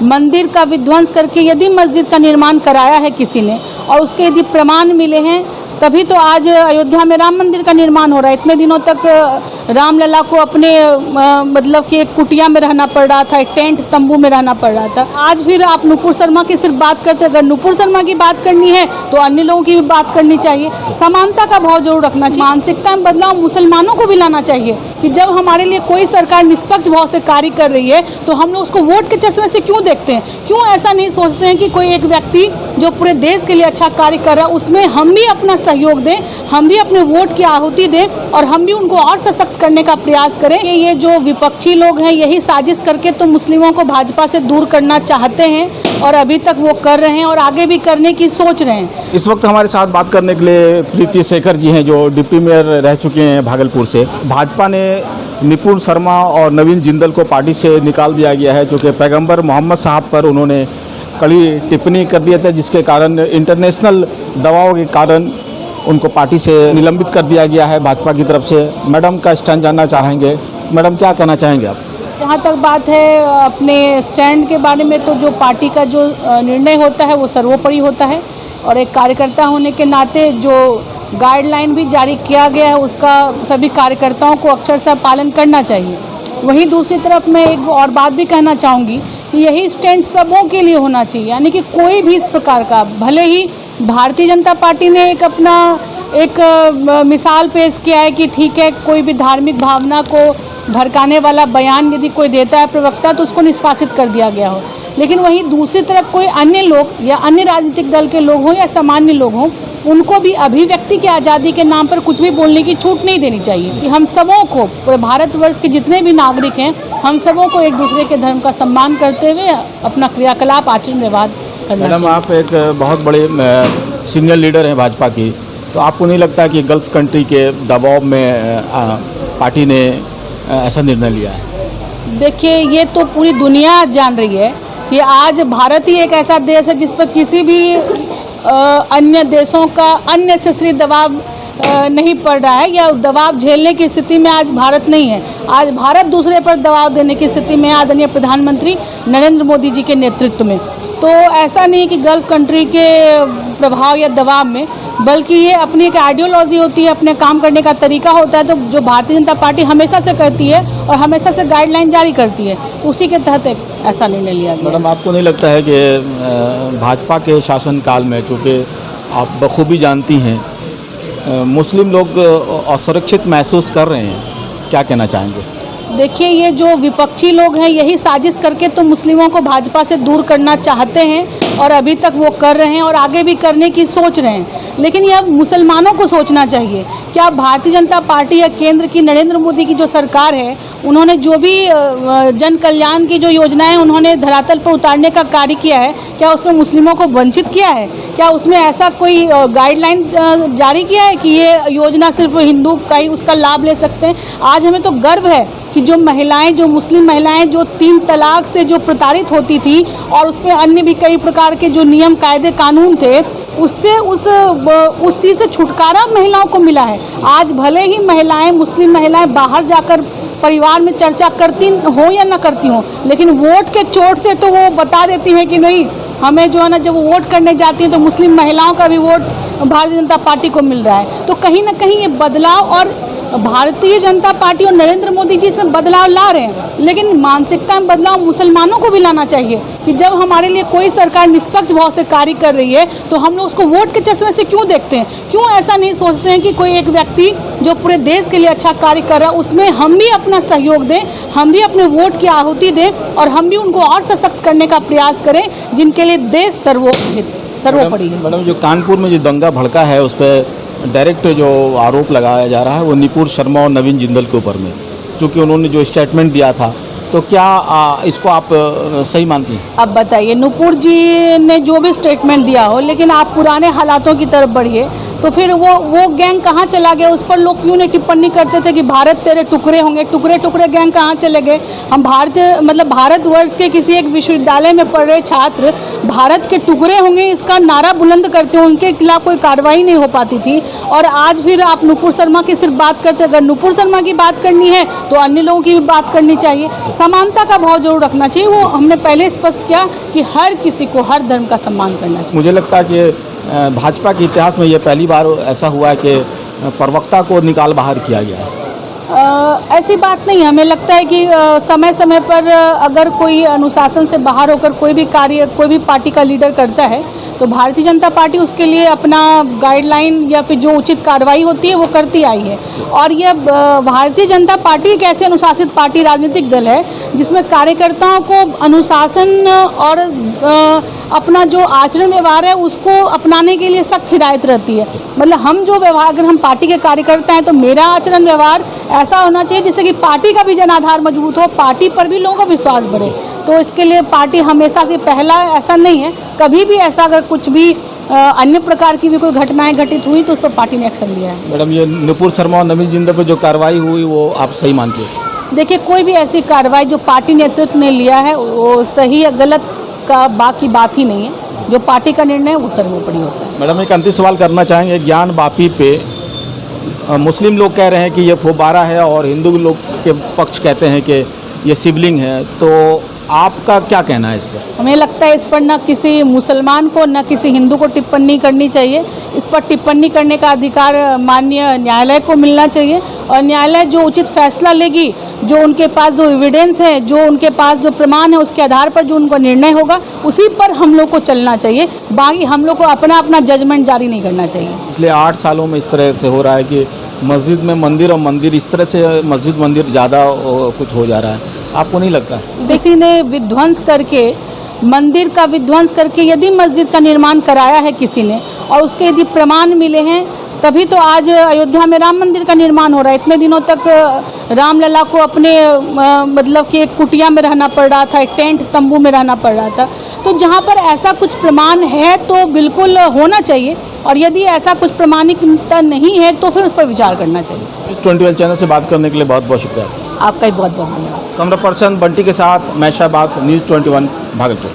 मंदिर का विध्वंस करके यदि मस्जिद का निर्माण कराया है किसी ने और उसके यदि प्रमाण मिले हैं, तभी तो आज अयोध्या में राम मंदिर का निर्माण हो रहा है। इतने दिनों तक रामलला को अपने मतलब कि एक कुटिया में रहना पड़ रहा था, एक टेंट तंबू में रहना पड़ रहा था। आज फिर आप नुपुर शर्मा की सिर्फ बात करते, अगर नुपुर शर्मा की बात करनी है तो अन्य लोगों की भी बात करनी चाहिए। समानता का भाव जरूर रखना चाहिए। मानसिकता में बदलाव मुसलमानों को भी लाना चाहिए कि जब हमारे लिए कोई सरकार निष्पक्ष भाव से कार्य कर रही है तो हम लोग उसको वोट के चश्मे से क्यों देखते हैं? क्यों ऐसा नहीं सोचते हैं कि कोई एक व्यक्ति जो पूरे देश के लिए अच्छा कार्य कर रहा है उसमें हम भी अपना सहयोग दें, हम भी अपने वोट की आहुति दें और हम भी उनको और सशक्त करने का प्रयास करें। ये जो विपक्षी लोग हैं यही साजिश करके तो मुस्लिमों को भाजपा से दूर करना चाहते हैं और अभी तक वो कर रहे हैं और आगे भी करने की सोच रहे हैं। इस वक्त हमारे साथ बात करने के लिए प्रीति शेखर जी हैं जो डिप्टी मेयर रह चुके हैं भागलपुर से। भाजपा ने नुपुर शर्मा और नवीन जिंदल को पार्टी से निकाल दिया गया है, जो कि पैगंबर मोहम्मद साहब पर उन्होंने कड़ी टिप्पणी कर दिए थे, जिसके कारण इंटरनेशनल दबाव के कारण उनको पार्टी से निलंबित कर दिया गया है भाजपा की तरफ से। मैडम का स्टैंड जानना चाहेंगे। मैडम, क्या कहना चाहेंगे आप? जहाँ तक बात है अपने स्टैंड के बारे में, तो जो पार्टी का जो निर्णय होता है वो सर्वोपरि होता है और एक कार्यकर्ता होने के नाते जो गाइडलाइन भी जारी किया गया है उसका सभी कार्यकर्ताओं को अक्षरशः पालन करना चाहिए। वहीं दूसरी तरफ मैं एक और बात भी कहना चाहूँगी कि यही स्टैंड सबों के लिए होना चाहिए, यानी कि कोई भी इस प्रकार का, भले ही भारतीय जनता पार्टी ने एक अपना एक मिसाल पेश किया है कि ठीक है कोई भी धार्मिक भावना को भड़काने वाला बयान यदि कोई देता है प्रवक्ता तो उसको निष्कासित कर दिया गया हो, लेकिन वहीं दूसरी तरफ कोई अन्य लोग या अन्य राजनीतिक दल के लोग हों या सामान्य लोग हों, उनको भी अभिव्यक्ति की आज़ादी के नाम पर कुछ भी बोलने की छूट नहीं देनी चाहिए। कि हम सबों को, पूरे भारतवर्ष के जितने भी नागरिक हैं, हम सबों को एक दूसरे के धर्म का सम्मान करते हुए अपना क्रियाकलाप आचरण व्यवहार करना चाहिए। मैडम, आप एक बहुत बड़े सीनियर लीडर हैं भाजपा की, तो आपको नहीं लगता कि गल्फ कंट्री के दबाव में पार्टी ने ऐसा निर्णय लिया है? देखिए, ये तो पूरी दुनिया जान रही है कि आज भारत ही एक ऐसा देश है जिस पर किसी भी अन्य देशों का अननेसेसरी दबाव नहीं पड़ रहा है या दबाव झेलने की स्थिति में आज भारत नहीं है। आज भारत दूसरे पर दबाव देने की स्थिति में आदरणीय प्रधानमंत्री नरेंद्र मोदी जी के नेतृत्व में। तो ऐसा नहीं कि गल्फ कंट्री के प्रभाव या दबाव में, बल्कि ये अपनी एक आइडियोलॉजी होती है, अपने काम करने का तरीका होता है, तो जो भारतीय जनता पार्टी हमेशा से करती है और हमेशा से गाइडलाइन जारी करती है, तो उसी के तहत एक ऐसा निर्णय लिया गया। मैडम, आपको नहीं लगता है कि भाजपा के शासनकाल में, चूँकि आप बखूबी जानती हैं, मुस्लिम लोग असुरक्षित महसूस कर रहे हैं, क्या कहना चाहेंगे? देखिए, ये जो विपक्षी लोग हैं यही साजिश करके तो मुस्लिमों को भाजपा से दूर करना चाहते हैं और अभी तक वो कर रहे हैं और आगे भी करने की सोच रहे हैं। लेकिन यह मुसलमानों को सोचना चाहिए। क्या भारतीय जनता पार्टी या केंद्र की नरेंद्र मोदी की जो सरकार है, उन्होंने जो भी जन कल्याण की जो योजनाएं उन्होंने धरातल पर उतारने का कार्य किया है, क्या उसमें मुस्लिमों को वंचित किया है? क्या उसमें ऐसा कोई गाइडलाइन जारी किया है कि ये योजना सिर्फ हिंदू का ही उसका लाभ ले सकते हैं? आज हमें तो गर्व है कि जो महिलाएं, जो मुस्लिम महिलाएं जो 3 तलाक से जो प्रताड़ित होती थी और उसमें अन्य भी कई प्रकार के जो नियम कायदे कानून थे, उससे उस चीज़ से छुटकारा महिलाओं को मिला है। आज भले ही महिलाएं, मुस्लिम महिलाएं बाहर जाकर परिवार में चर्चा करती हो या ना करती हो, लेकिन वोट के चोट से तो वो बता देती हैं कि नहीं, हमें जो है ना, जब वो वोट करने जाती हैं तो मुस्लिम महिलाओं का भी वोट भारतीय जनता पार्टी को मिल रहा है। तो कहीं ना कहीं ये बदलाव और भारतीय जनता पार्टी और नरेंद्र मोदी जी से बदलाव ला रहे हैं, लेकिन मानसिकता में बदलाव मुसलमानों को भी लाना चाहिए कि जब हमारे लिए कोई सरकार निष्पक्ष भाव से कार्य कर रही है तो हम लोग उसको वोट के चश्मे से क्यों देखते हैं? क्यों ऐसा नहीं सोचते हैं कि कोई एक व्यक्ति जो पूरे देश के लिए अच्छा कार्य कर रहा है उसमें हम भी अपना सहयोग दें, हम भी अपने वोट की आहुति दें और हम भी उनको और सशक्त करने का प्रयास करें, जिनके लिए देश सर्वोपरि है। मैडम, जो कानपुर में जो दंगा भड़का है उस पर डायरेक्ट जो आरोप लगाया जा रहा है वो नुपुर शर्मा और नवीन जिंदल के ऊपर में, क्योंकि उन्होंने जो स्टेटमेंट दिया था, तो क्या इसको आप सही मानती हैं? अब बताइए, नुपुर जी ने जो भी स्टेटमेंट दिया हो, लेकिन आप पुराने हालातों की तरफ बढ़िए तो फिर वो गैंग कहाँ चला गया, उस पर लोग क्यों नहीं टिप्पणी करते थे कि भारत तेरे टुकड़े होंगे। टुकड़े टुकड़े गैंग कहाँ चले गए। हम भारतवर्ष के किसी एक विश्वविद्यालय में पढ़ रहे छात्र भारत के टुकड़े होंगे इसका नारा बुलंद करते हैं, उनके खिलाफ कोई कार्रवाई नहीं हो पाती थी। और आज फिर आप नुपुर शर्मा की सिर्फ बात करते, अगर नुपुर शर्मा की बात करनी है तो अन्य लोगों की भी बात करनी चाहिए। समानता का भाव जरूर रखना चाहिए, वो हमने पहले स्पष्ट किया कि हर किसी को हर धर्म का सम्मान करना चाहिए। मुझे लगता है कि भाजपा के इतिहास में ये पहली बार ऐसा हुआ है कि प्रवक्ता को निकाल बाहर किया गया है। ऐसी बात नहीं, हमें लगता है कि समय समय पर अगर कोई अनुशासन से बाहर होकर कोई भी कार्य कोई भी पार्टी का लीडर करता है तो भारतीय जनता पार्टी उसके लिए अपना गाइडलाइन या फिर जो उचित कार्रवाई होती है वो करती आई है। और यह भारतीय जनता पार्टी एक ऐसी अनुशासित पार्टी राजनीतिक दल है जिसमें कार्यकर्ताओं को अनुशासन और अपना जो आचरण व्यवहार है उसको अपनाने के लिए सख्त हिदायत रहती है। मतलब हम जो व्यवहार, अगर हम पार्टी के कार्यकर्ता हैं तो मेरा आचरण व्यवहार ऐसा होना चाहिए जिससे कि पार्टी का भी जनाधार मजबूत हो, पार्टी पर भी लोगों का विश्वास बढ़े। तो इसके लिए पार्टी हमेशा से, पहला ऐसा नहीं है, कभी भी ऐसा अगर कुछ भी अन्य प्रकार की भी कोई घटनाएं घटित हुई तो उस पर पार्टी ने एक्शन लिया है। मैडम, ये नुपुर शर्मा और नवीन जिंदल पर जो कार्रवाई हुई वो आप सही मानते हैं? देखिए, कोई भी ऐसी कार्रवाई जो पार्टी नेतृत्व ने लिया है वो सही या गलत का बाकी बात ही नहीं है, जो पार्टी का निर्णय है वो सर्वोपरि होता है। मैडम, एक अंतिम सवाल करना चाहेंगे। ज्ञान वापी पे मुस्लिम लोग कह रहे हैं कि ये फुब्बारा है और हिंदू लोग के पक्ष कहते हैं कि ये शिवलिंग है, तो आपका क्या कहना है इस पर? हमें लगता है इस पर न किसी मुसलमान को न किसी हिंदू को टिप्पणी करनी चाहिए। इस पर टिप्पणी करने का अधिकार माननीय न्यायालय को मिलना चाहिए और न्यायालय जो उचित फैसला लेगी, जो उनके पास जो एविडेंस है, जो उनके पास जो प्रमाण है, उसके आधार पर जो उनका निर्णय होगा उसी पर हम लोग को चलना चाहिए। बाकी हम लोग को अपना अपना जजमेंट जारी नहीं करना चाहिए। पिछले 8 सालों में इस तरह से हो रहा है कि मस्जिद में मंदिर और मंदिर, इस तरह से मस्जिद मंदिर ज़्यादा कुछ हो जा रहा है, आपको नहीं लगता? किसी ने विध्वंस करके, मंदिर का विध्वंस करके यदि मस्जिद का निर्माण कराया है किसी ने और उसके यदि प्रमाण मिले हैं तभी तो आज अयोध्या में राम मंदिर का निर्माण हो रहा है। इतने दिनों तक रामलला को अपने मतलब कि एक कुटिया में रहना पड़ रहा था, एक टेंट तंबू में रहना पड़ रहा था। तो जहाँ पर ऐसा कुछ प्रमाण है तो बिल्कुल होना चाहिए, और यदि ऐसा कुछ प्रमाणिकता नहीं है तो फिर उस पर विचार करना चाहिए। न्यूज़ 21 चैनल से बात करने के लिए बहुत बहुत शुक्रिया। आपका भी बहुत बहुत धन्यवाद। कैमरा पर्सन बंटी के साथ मैं शहबाज, न्यूज़ 21 भागलपुर।